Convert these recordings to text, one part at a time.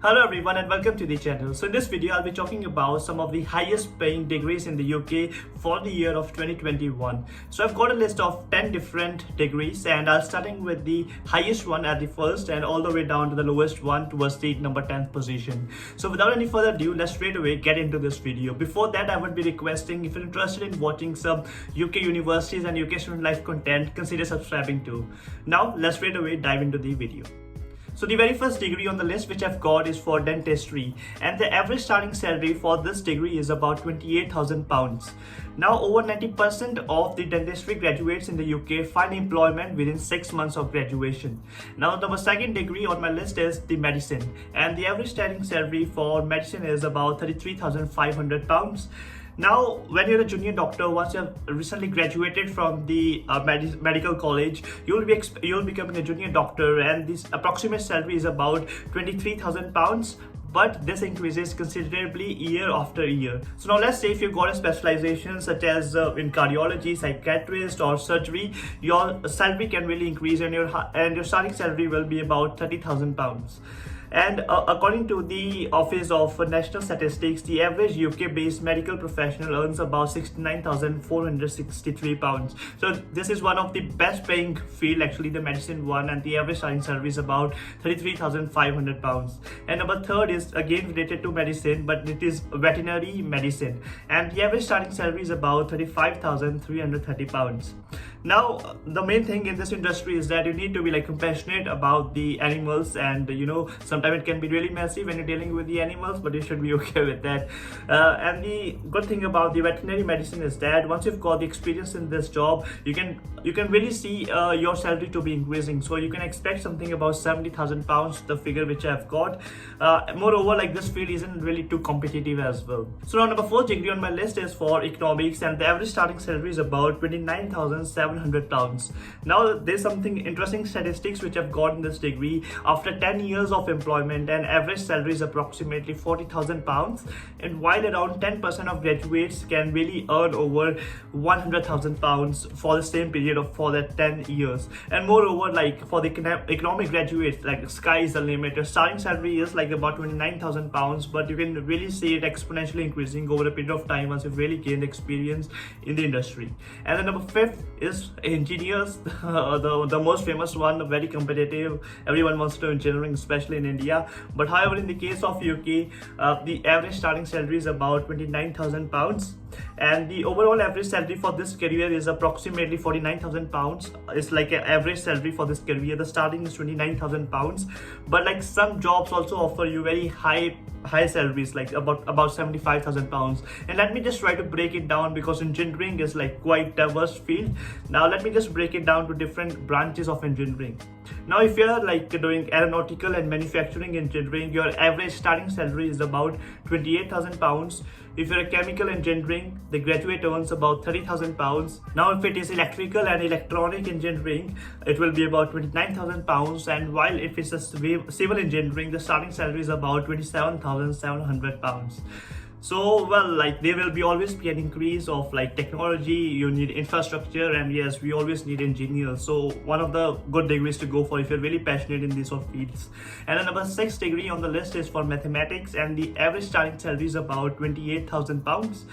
Hello everyone and welcome to the channel. So in this video I'll be talking about some of the highest paying degrees in the UK for the year of 2021. So I've got a list of 10 different degrees and I'll starting with the highest one at the first and all the way down to the lowest one towards the number 10th position. So without any further ado, let's straight away get into this video. Before that, I would be requesting, if you're interested in watching some UK universities and UK student life content, consider subscribing too. Now let's straight away dive into the video. So the very first degree on the list which I've got is for dentistry, and the average starting salary for this degree is about £28,000. Now over 90% of the dentistry graduates in the UK find employment within 6 months of graduation. Now the second degree on my list is the medicine, and the average starting salary for medicine is about £33,500. Now, when you're a junior doctor, once you have recently graduated from the medical college, you'll becoming a junior doctor, and this approximate salary is about £23,000. But this increases considerably year after year. So now let's say if you've got a specialization such as in cardiology, psychiatrist or surgery, your salary can really increase and your starting salary will be about £30,000. And according to the Office of National Statistics, the average UK-based medical professional earns about £69,463. So this is one of the best paying field, actually the medicine one, and the average starting salary is about £33,500. And number third is again related to medicine, but it is veterinary medicine, and the average starting salary is about £35,330. Now the main thing in this industry is that you need to be compassionate about the animals, and sometimes it can be really messy when you're dealing with the animals, but you should be okay with that. And the good thing about the veterinary medicine is that once you've got the experience in this job, you can really see your salary to be increasing. So you can expect something about £70,000, the figure which I've got. Moreover, this field isn't really too competitive as well. So now number 4 degree on my list is for economics, and the average starting salary is about £29,700. Now there's something interesting statistics which I've got in this degree. After 10 years of employment, and average salary is approximately £40,000, and while around 10% of graduates can really earn over £100,000 for the same period for that 10 years. And moreover, for the economic graduates, sky is the limit. Your starting salary is about £29,000, but you can really see it exponentially increasing over a period of time once you've really gained experience in the industry. And then number 5 is engineers, the most famous one, very competitive. Everyone wants to do engineering, especially in India. But however, in the case of UK, the average starting salary is about £29,000, and the overall average salary for this career is approximately £49,000. It's an average salary for this career. The starting is £29,000, but some jobs also offer you very high salaries, about £75,000. And let me just try to break it down, because engineering is quite diverse field. Now let me just break it down to different branches of engineering. Now if you're doing aeronautical and manufacturing engineering, your average starting salary is about £28,000. If you're a chemical engineering, the graduate earns about £30,000. Now if it is electrical and electronic engineering, it will be about £29,000. and while if it's a civil engineering, the starting salary is about £27,700. So there will be always be an increase of technology. You need infrastructure, and yes, we always need engineers. So one of the good degrees to go for if you're really passionate in these sort of fields. And then number 6 degree on the list is for mathematics, and the average starting salary is about £28,000.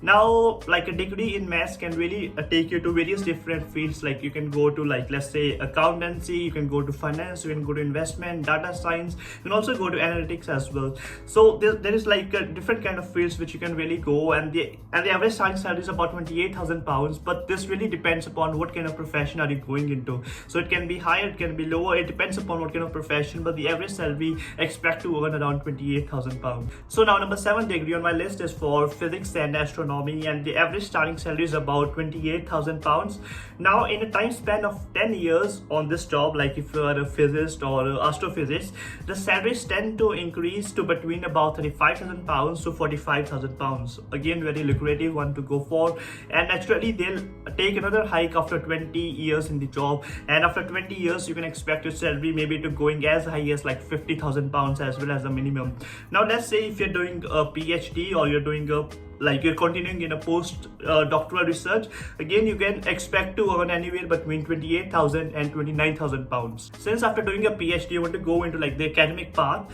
Now a degree in maths can really take you to various different fields. You can go to let's say accountancy, you can go to finance, you can go to investment, data science, you can also go to analytics as well. So there is a different kind of fields which you can really go, and the average starting salary is about £28,000. But this really depends upon what kind of profession are you going into. So it can be higher, it can be lower, it depends upon what kind of profession, but the average salary expect to earn around £28,000. So now number 7 degree on my list is for physics and astronomy, and the average starting salary is about £28,000. Now in a time span of 10 years on this job, if you are a physicist or astrophysicist, the salaries tend to increase to between about £35,000 to £45,000. Again, very lucrative one to go for, and naturally they'll take another hike after 20 years in the job, and after 20 years you can expect your salary maybe to going as high as £50,000 as well as the minimum. Now let's say if you're doing a PhD or you're doing a like you're continuing in a post doctoral research, again you can expect to earn anywhere between 28,000 and 29,000 pounds. Since after doing a PhD you want to go into like the academic path,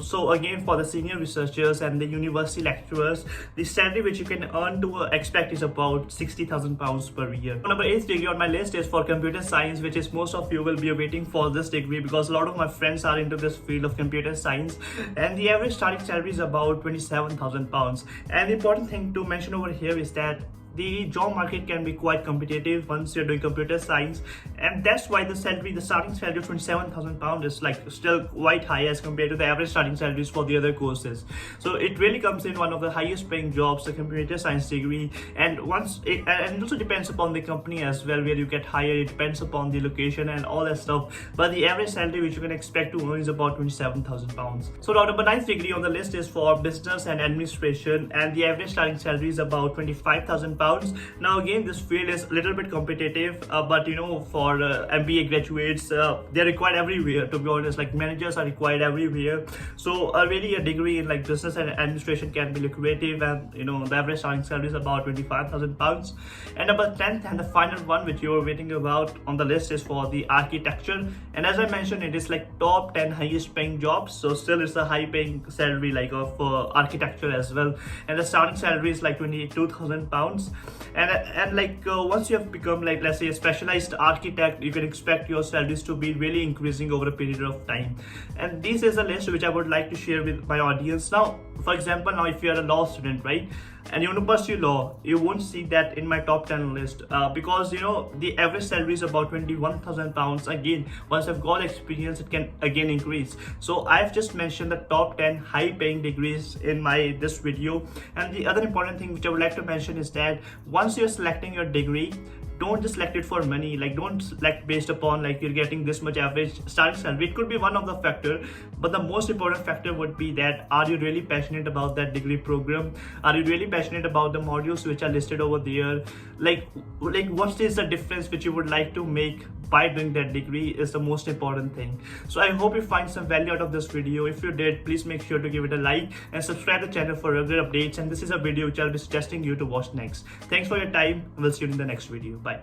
so again for the senior researchers and the university lecturers, the salary which you can earn to expect is about 60,000 pounds per year. Number 8th degree on my list is for computer science, which is most of you will be waiting for this degree because a lot of my friends are into this field of computer science, and the average starting salary is about 27,000 pounds. And the important thing to mention over here is that the job market can be quite competitive once you're doing computer science, and that's why the starting salary of 27,000 pounds is like still quite high as compared to the average starting salaries for the other courses. So it really comes in one of the highest paying jobs, the computer science degree. And it also depends upon the company as well where you get hired. It depends upon the location and all that stuff, but the average salary which you can expect to earn is about 27,000 pounds. So now number 9th degree on the list is for business and administration, and the average starting salary is about 25,000 pounds. Now again, this field is a little bit competitive, but you know, for MBA graduates, they're required everywhere, to be honest. Like managers are required everywhere, so really a degree in like business and administration can be lucrative, and you know the average starting salary is about 25,000 pounds. And number 10th and the final one which you're waiting about on the list is for the architecture, and as I mentioned, it is like top 10 highest paying jobs, so still it's a high paying salary like of architecture as well, and the starting salary is like 22,000 pounds. And like once you have become like, let's say, a specialized architect, you can expect your salaries to be really increasing over a period of time. And this is a list which I would like to share with my audience. Now for example, now if you are a law student, right, and you want to pursue law, you won't see that in my top 10 list because you know the average salary is about 21,000 pounds. Again, once I've got experience, it can again increase. So I've just mentioned the top 10 high paying degrees in this video. And the other important thing which I would like to mention is that once you're selecting your degree, don't just select it for money. Like don't select based upon like you're getting this much average starting salary. It could be one of the factor, but the most important factor would be that are you really passionate about that degree program? Are you really passionate about the modules which are listed over there? Like what is the difference which you would like to make by doing that degree is the most important thing. So I hope you find some value out of this video. If you did, please make sure to give it a like and subscribe to the channel for regular updates. And this is a video which I'll be suggesting you to watch next. Thanks for your time, and we'll see you in the next video. Bye.